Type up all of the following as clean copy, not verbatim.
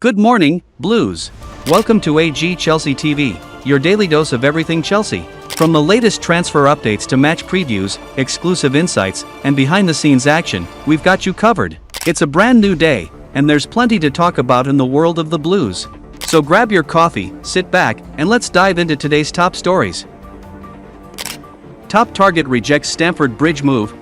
Good morning, Blues. Welcome to AG Chelsea TV, your daily dose of everything Chelsea. From the latest transfer updates to match previews, exclusive insights, and behind-the-scenes action, we've got you covered. It's a brand new day, and there's plenty to talk about in the world of the Blues. So grab your coffee, sit back, and let's dive into today's top stories. Top target rejects Stamford Bridge move.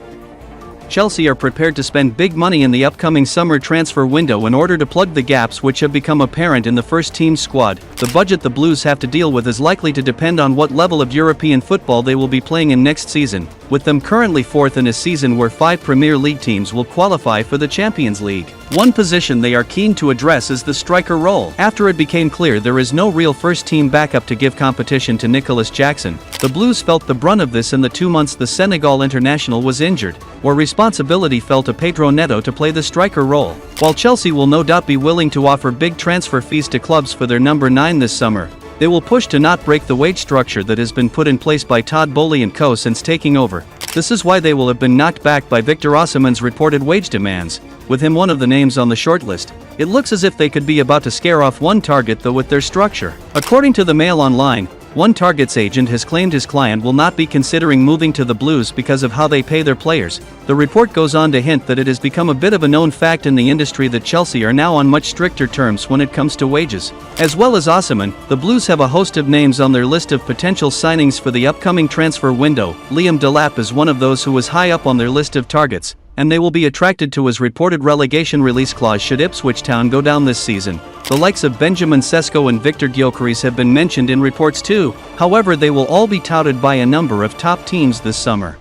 Chelsea are prepared to spend big money in the upcoming summer transfer window in order to plug the gaps which have become apparent in the first-team squad. The budget the Blues have to deal with is likely to depend on what level of European football they will be playing in next season, with them currently fourth in a season where 5 Premier League teams will qualify for the Champions League. One position they are keen to address is the striker role. After it became clear there is no real first-team backup to give competition to Nicolas Jackson, the Blues felt the brunt of this in the 2 months the Senegal international was injured, where responsibility fell to Pedro Neto to play the striker role. While Chelsea will no doubt be willing to offer big transfer fees to clubs for their number 9 this summer, they will push to not break the wage structure that has been put in place by Todd Boehly and co. since taking over. This is why they will have been knocked back by Victor Osimhen's reported wage demands, with him one of the names on the shortlist. It looks as if they could be about to scare off one target though with their structure. According to the Mail Online, one target's agent has claimed his client will not be considering moving to the Blues because of how they pay their players. The report goes on to hint that it has become a bit of a known fact in the industry that Chelsea are now on much stricter terms when it comes to wages. As well as Osimhen, the Blues have a host of names on their list of potential signings for the upcoming transfer window. Liam Delap is one of those who was high up on their list of targets, and they will be attracted to his reported relegation release clause should Ipswich Town go down this season. The likes of Benjamin Sesko and Victor Gyökeres have been mentioned in reports too, however they will all be touted by a number of top teams this summer.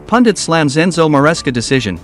Pundit slams Enzo Maresca decision.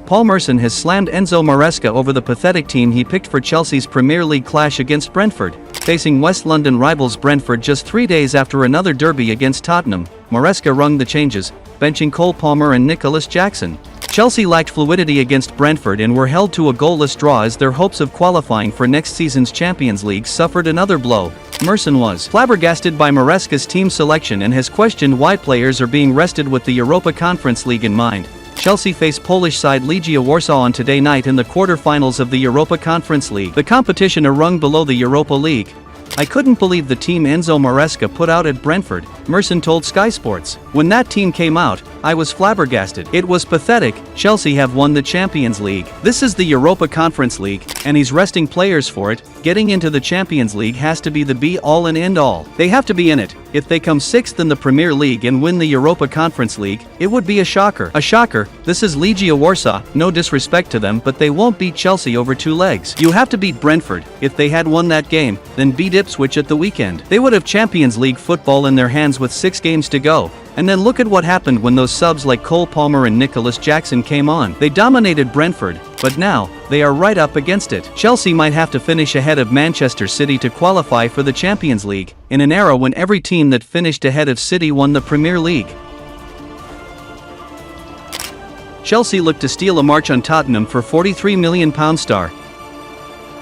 Paul Merson has slammed Enzo Maresca over the pathetic team he picked for Chelsea's Premier League clash against Brentford. Facing West London rivals Brentford just 3 days after another derby against Tottenham, Maresca rung the changes, benching Cole Palmer and Nicolas Jackson. Chelsea lacked fluidity against Brentford and were held to a goalless draw as their hopes of qualifying for next season's Champions League suffered another blow. Merson was flabbergasted by Maresca's team selection and has questioned why players are being rested with the Europa Conference League in mind. Chelsea face Polish side Legia Warsaw on today night in the quarter-finals of the Europa Conference League, the competition a rung below the Europa League. "I couldn't believe the team Enzo Maresca put out at Brentford," Merson told Sky Sports. "When that team came out, I was flabbergasted. It was pathetic. Chelsea have won the Champions League. This is the Europa Conference League, and he's resting players for it. Getting into the Champions League has to be the be-all and end-all. They have to be in it. If they come 6th in the Premier League and win the Europa Conference League, it would be a shocker. A shocker. This is Legia Warsaw, no disrespect to them, but they won't beat Chelsea over 2 legs. You have to beat Brentford. If they had won that game, then beat Ipswich at the weekend. They would have Champions League football in their hands with 6 games to go. And then look at what happened when those subs like Cole Palmer and Nicolas Jackson came on. They dominated Brentford, but now, they are right up against it. Chelsea might have to finish ahead of Manchester City to qualify for the Champions League, in an era when every team that finished ahead of City won the Premier League. Chelsea look to steal a march on Tottenham for £43 million star.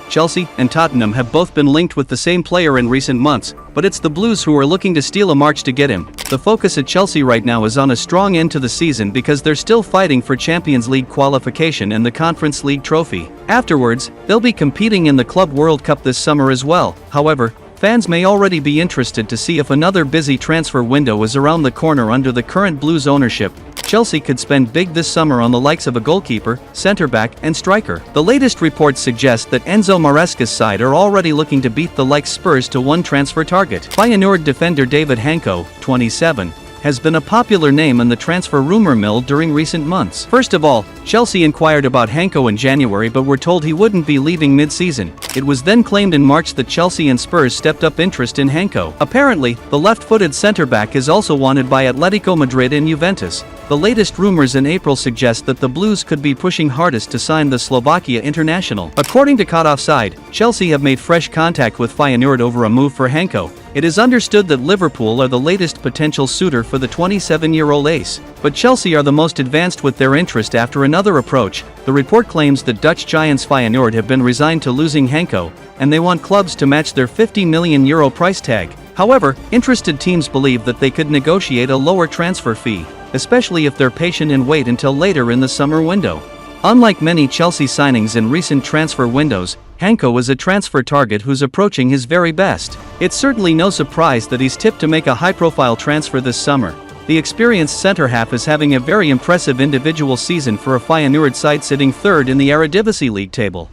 Chelsea and Tottenham have both been linked with the same player in recent months, but it's the Blues who are looking to steal a march to get him. The focus at Chelsea right now is on a strong end to the season because they're still fighting for Champions League qualification and the Conference League trophy. Afterwards, they'll be competing in the Club World Cup this summer as well. However, fans may already be interested to see if another busy transfer window is around the corner under the current Blues ownership. Chelsea could spend big this summer on the likes of a goalkeeper, centre-back, and striker. The latest reports suggest that Enzo Maresca's side are already looking to beat the likes Spurs to one transfer target. Feyenoord defender David Hancko, 27, has been a popular name in the transfer rumor mill during recent months. First of all, Chelsea inquired about Hancko in January but were told he wouldn't be leaving mid-season. It was then claimed in March that Chelsea and Spurs stepped up interest in Hancko. Apparently, the left-footed centre-back is also wanted by Atletico Madrid and Juventus. The latest rumors in April suggest that the Blues could be pushing hardest to sign the Slovakia international. According to Caught Offside, Chelsea have made fresh contact with Feyenoord over a move for Hancko. It is understood that Liverpool are the latest potential suitor for the 27-year-old ace, but Chelsea are the most advanced with their interest after another approach. The report claims that Dutch giants Feyenoord have been resigned to losing Hancko, and they want clubs to match their €50 million price tag. However, interested teams believe that they could negotiate a lower transfer fee, especially if they're patient and wait until later in the summer window. Unlike many Chelsea signings in recent transfer windows, Hancko is a transfer target who's approaching his very best. It's certainly no surprise that he's tipped to make a high-profile transfer this summer. The experienced centre-half is having a very impressive individual season for a Feyenoord side sitting third in the Eredivisie League table.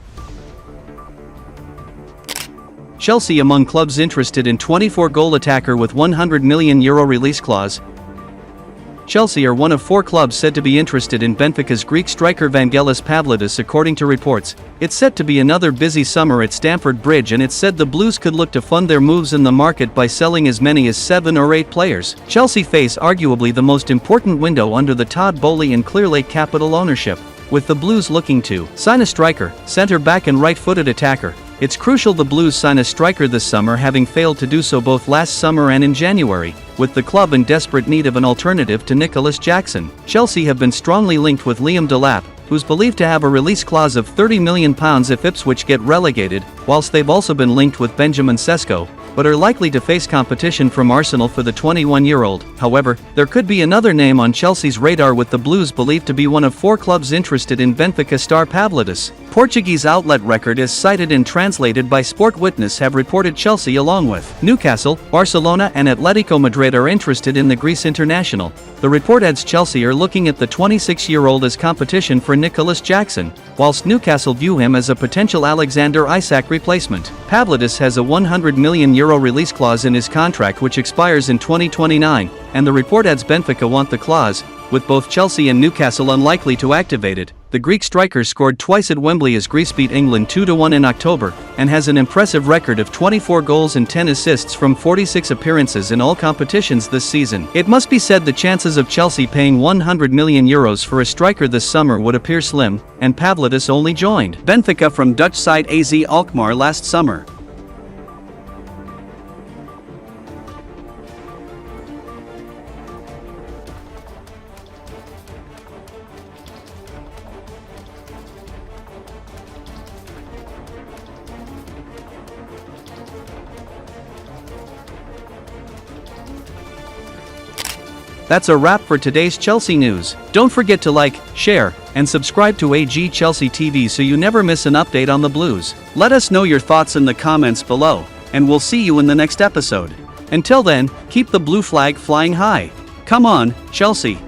Chelsea among clubs interested in 24-goal attacker with €100 million release clause. Chelsea are one of 4 clubs said to be interested in Benfica's Greek striker Vangelis Pavlidis according to reports. It's set to be another busy summer at Stamford Bridge, and it's said the Blues could look to fund their moves in the market by selling as many as 7 or 8 players. Chelsea face arguably the most important window under the Todd Boehly and Clearlake Capital ownership, with the Blues looking to sign a striker, centre-back and right-footed attacker. It's crucial the Blues sign a striker this summer, having failed to do so both last summer and in January, with the club in desperate need of an alternative to Nicolas Jackson. Chelsea have been strongly linked with Liam Delap, who's believed to have a release clause of £30 million if Ipswich get relegated, whilst they've also been linked with Benjamin Sesko, but are likely to face competition from Arsenal for the 21-year-old. However, there could be another name on Chelsea's radar, with the Blues believed to be one of 4 clubs interested in Benfica star Pavlidis. Portuguese outlet Record, as cited and translated by Sport Witness, have reported Chelsea along with Newcastle, Barcelona and Atletico Madrid are interested in the Greece international. The report adds Chelsea are looking at the 26-year-old as competition for Nicolas Jackson, whilst Newcastle view him as a potential Alexander Isak replacement. Pavlidis has a €100 million release clause in his contract which expires in 2029, and the report adds Benfica want the clause, with both Chelsea and Newcastle unlikely to activate it. The Greek striker scored twice at Wembley as Greece beat England 2-1 in October, and has an impressive record of 24 goals and 10 assists from 46 appearances in all competitions this season. It must be said the chances of Chelsea paying €100 million for a striker this summer would appear slim, and Pavlidis only joined Benfica from Dutch side AZ Alkmaar last summer. That's a wrap for today's Chelsea news. Don't forget to like, share, and subscribe to AG Chelsea TV so you never miss an update on the Blues. Let us know your thoughts in the comments below, and we'll see you in the next episode. Until then, keep the blue flag flying high. Come on, Chelsea.